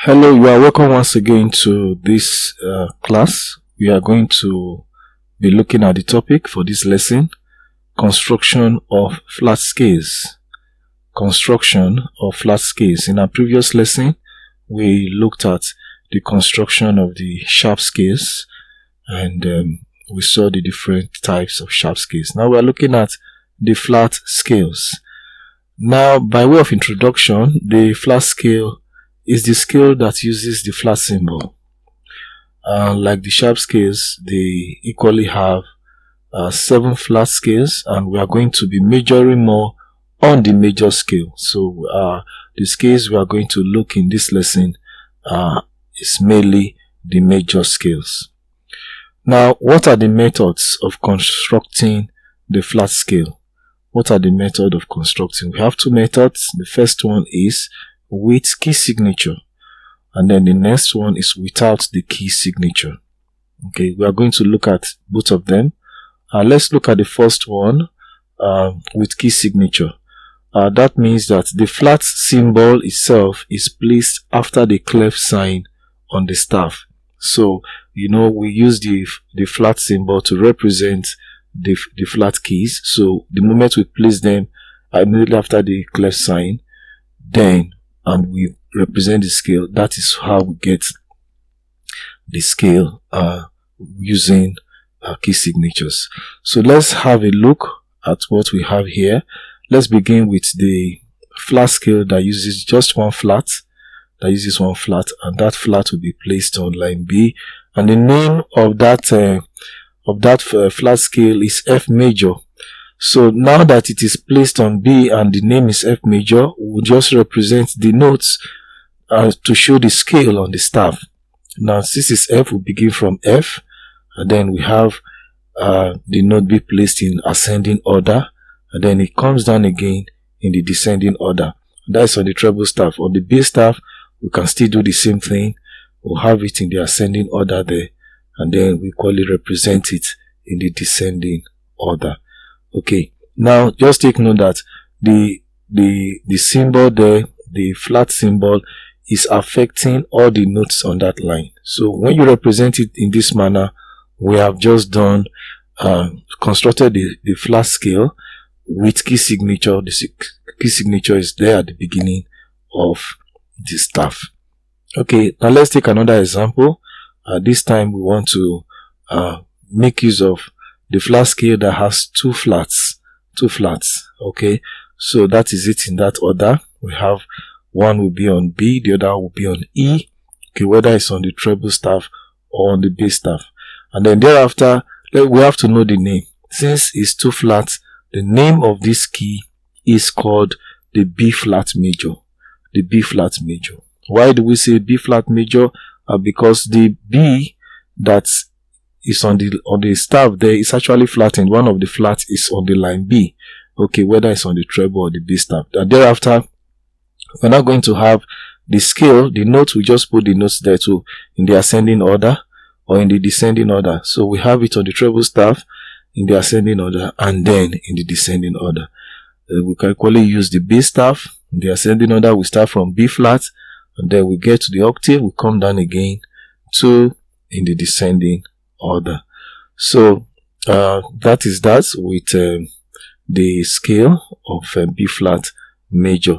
Hello, you are welcome once again to this class. We are going to be looking at the topic for this lesson, construction of flat scales. Construction of flat scales. In our previous lesson, we looked at the construction of the sharp scales and we saw the different types of sharp scales. Now we are looking at the flat scales. Now, by way of introduction, the flat scale is the scale that uses the flat symbol. Like the sharp scales, they equally have 7 flat scales, and we are going to be majoring more on the major scale. So the scales we are going to look in this lesson is mainly the major scales. Now, what are the methods of constructing the flat scale? What are the methods of constructing? We have 2 methods. The first one is with key signature, and then the next one is without the key signature. Okay, we are going to look at both of them. Let's look at the first one with key signature. That means that the flat symbol itself is placed after the clef sign on the staff. So we use the flat symbol to represent the flat keys. So the moment we place them immediately after the clef sign, then and we represent the scale, that is how we get the scale using key signatures. So let's have a look at what we have here. Let's begin with the flat scale that uses just one flat, and that flat will be placed on line B, and the name of that flat scale is F major. So now that it is placed on B and the name is F major, we'll just represent the notes to show the scale on the staff. Now since it's F, we'll begin from F, and then we have the note be placed in ascending order, and then it comes down again in the descending order. That is on the treble staff. On the bass staff, we can still do the same thing. We'll have it in the ascending order there, and then we equally represent it in the descending order. Okay, now just take note that the symbol there, the flat symbol, is affecting all the notes on that line. So when you represent it in this manner, we have just done constructed the flat scale with key signature. The key signature is there at the beginning of the staff. Okay, now let's take another example. This time we want to make use of the flat scale that has two flats. Okay, so that is it in that order. We have one will be on B, the other will be on E. Okay, whether it's on the treble staff or on the bass staff. And then thereafter, we have to know the name. Since it's 2 flats, the name of this key is called the B flat major. The B flat major. Why do we say B flat major? Because the B that is on the staff there is actually flattened. One of the flats is on the line B. Okay, whether it's on the treble or the bass staff. And thereafter, we're not going to have the scale, the notes. We just put the notes there too in the ascending order or in the descending order. So we have it on the treble staff in the ascending order and then in the descending order. We can equally use the bass staff in the ascending order. We start from B flat and then we get to the octave. We come down again to in the descending order. So that is that with the scale of B flat major.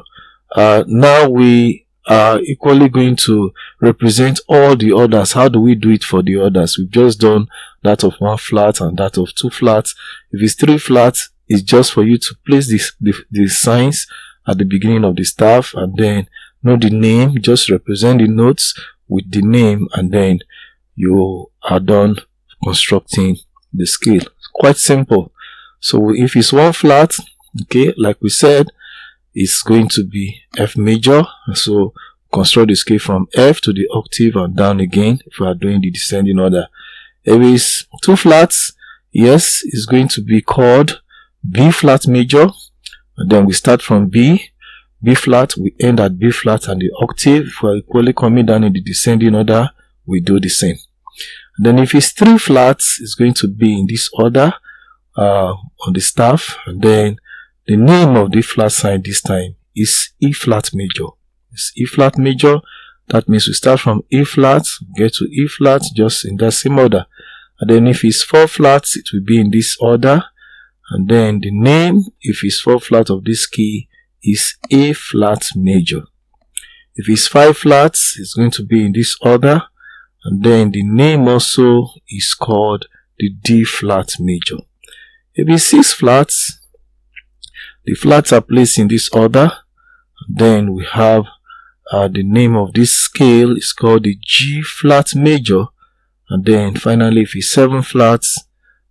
Now we are equally going to represent all the others. How do we do it for the others? We've just done that of 1 flat and that of 2 flats. If it's 3 flats, it's just for you to place the signs at the beginning of the staff and then know the name. Just represent the notes with the name and then you are done constructing the scale. It's quite simple. So if it's 1 flat, okay, like we said, it's going to be F major. So construct the scale from F to the octave and down again if we are doing the descending order. If it's 2 flats, yes, it's going to be called B flat major. And then we start from B flat, we end at B flat and the octave. If we are equally coming down in the descending order, we do the same. Then if it's 3 flats, it's going to be in this order on the staff, and then the name of the flat sign this time is E flat major. It's E flat major. That means we start from E flat, get to E flat just in that same order. And then if it's 4 flats, it will be in this order. And then the name, if it's 4 flat of this key, is A flat major. If it's 5 flats, it's going to be in this order. And then the name also is called the D flat major. If it's 6 flats, the flats are placed in this order. Then we have the name of this scale is called the G flat major. And then finally, if it's 7 flats,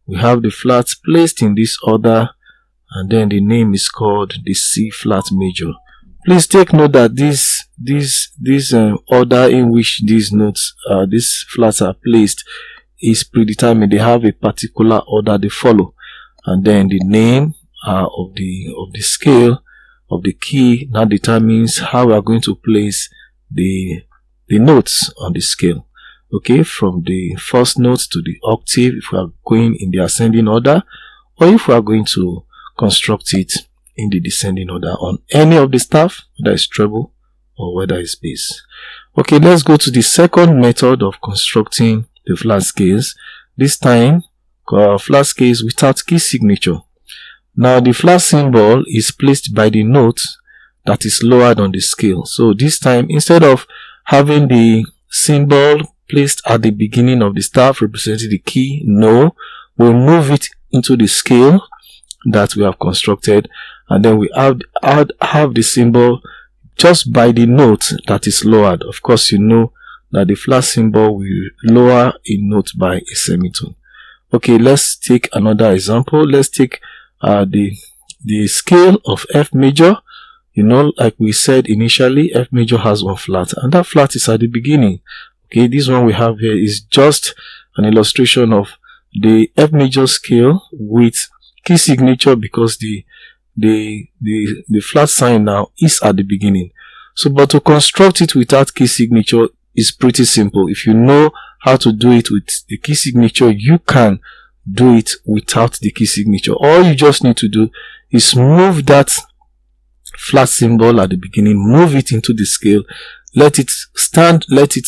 we have the flats placed in this order. And then the name is called the C flat major. Please take note that this order in which these notes, these flats are placed is predetermined. They have a particular order they follow. And then the name of the scale of the key now determines how we are going to place the notes on the scale. Okay, from the first note to the octave, if we are going in the ascending order, or if we are going to construct it in the descending order on any of the staff, whether it's treble or whether it's bass. Okay, let's go to the second method of constructing the flat scales. This time, flat scales without key signature. Now, the flat symbol is placed by the note that is lowered on the scale. So this time, instead of having the symbol placed at the beginning of the staff representing the key, no, we'll move it into the scale that we have constructed, and then we have the symbol just by the note that is lowered. Of course, you know that the flat symbol will lower a note by a semitone. Okay, let's take another example. Let's take the scale of F major. You know, like we said initially, F major has 1 flat, and that flat is at the beginning. Okay, this one we have here is just an illustration of the F major scale with key signature, because the flat sign now is at the beginning. So, but to construct it without key signature is pretty simple. If you know how to do it with the key signature, you can do it without the key signature. All you just need to do is move that flat symbol at the beginning, move it into the scale, let it stand, let it,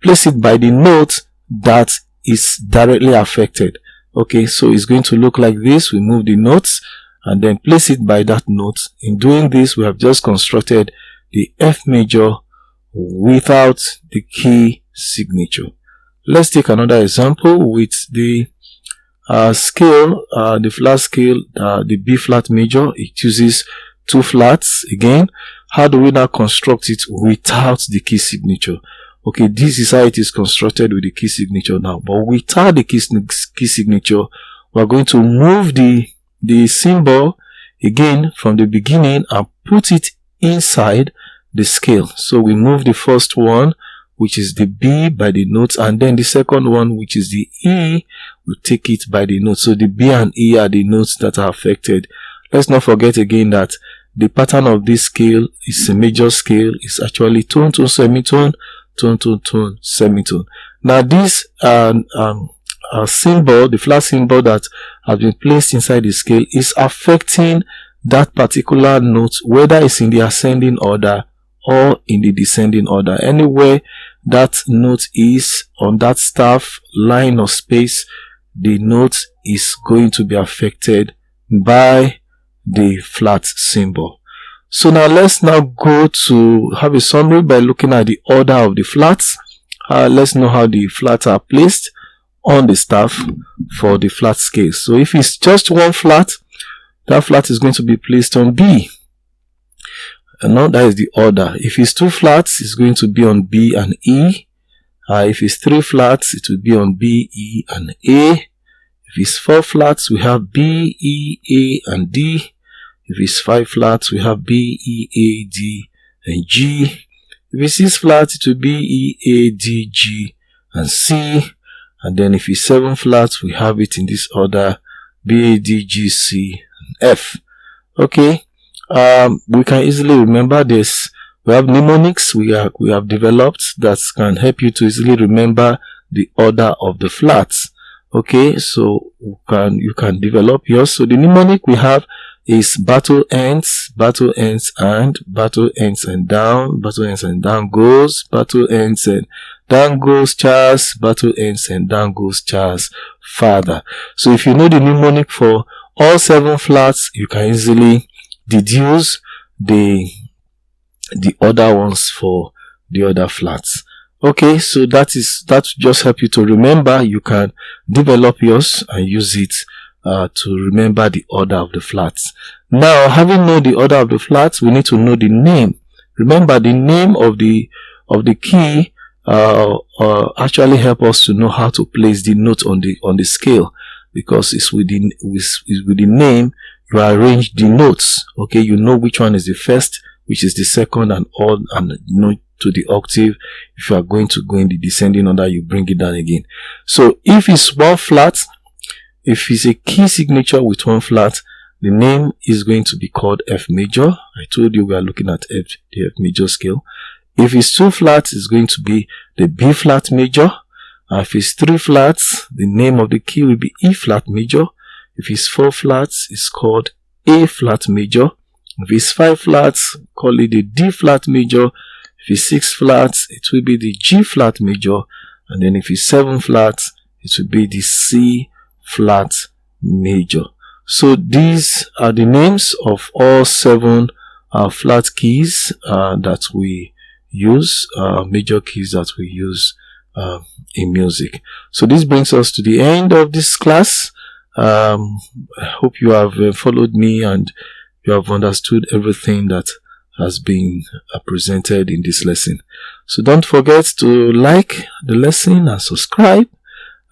place it by the note that is directly affected. Okay, so it's going to look like this. We move the notes and then place it by that note. In doing this, we have just constructed the F major without the key signature. Let's take another example with the scale, the flat scale, the B flat major. It uses 2 flats again. How do we now construct it without the key signature? Okay, this is how it is constructed with the key signature now. But without the key signature, we are going to move the symbol again from the beginning and put it inside the scale. So we move the first one, which is the B, by the note, and then the second one, which is the E, we take it by the note. So the B and E are the notes that are affected. Let's not forget again that the pattern of this scale is a major scale. It's actually tone, tone, semitone, tone, tone, tone, semitone. Now this symbol, the flat symbol that has been placed inside the scale, is affecting that particular note, whether it's in the ascending order or in the descending order. Anywhere that note is on that staff line or space, the note is going to be affected by the flat symbol. So now let's now go to have a summary by looking at the order of the flats. Let's know how the flats are placed on the staff for the flat scale. So if it's just 1 flat, that flat is going to be placed on B. And now that is the order. If it's 2 flats, it's going to be on B and E. If it's 3 flats, it will be on B, E, and A. If it's 4 flats, we have B, E, A, and D. If it's 5 flats, we have B, E, A, D, and G. If it's 6 flats, it will be E, A, D, G, and C. And then if it's 7 flats, we have it in this order: B, A, D, G, C, and F. Okay. We can easily remember this. We have mnemonics we have developed that can help you to easily remember the order of the flats. Okay, so you can develop yours. So the mnemonic we have is battle ends, battle ends and battle ends and down, battle ends and down goes, battle ends and down goes Charles, battle ends and down goes Charles' father. So if you know the mnemonic for all 7 flats, you can easily deduce the other ones for the other flats. Okay, so that just help you to remember. You can develop yours and use it to remember the order of the flats. Now, having known the order of the flats, we need to know the name. Remember, the name of the key actually help us to know how to place the note on the scale, because it's with the name you arrange the notes. Okay, you know which one is the first, which is the second, and all, and you know to the octave. If you are going to go in the descending order, you bring it down again. So if it's one flat, if it's a key signature with one flat, the name is going to be called F major. I told you we are looking at the F major scale. If it's 2 flats, it's going to be the B flat major. If it's 3 flats, the name of the key will be E flat major. If it's 4 flats, it's called A flat major. If it's 5 flats, call it the D flat major. If it's 6 flats, it will be the G flat major. And then if it's 7 flats, it will be the C flat major. So these are the names of all 7 flat keys that we use, major keys that we use in music. So this brings us to the end of this class. I hope you have followed me and you have understood everything that has been presented in this lesson. So don't forget to like the lesson and subscribe.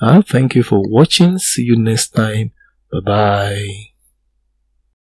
Thank you for watching. See you next time. Bye bye.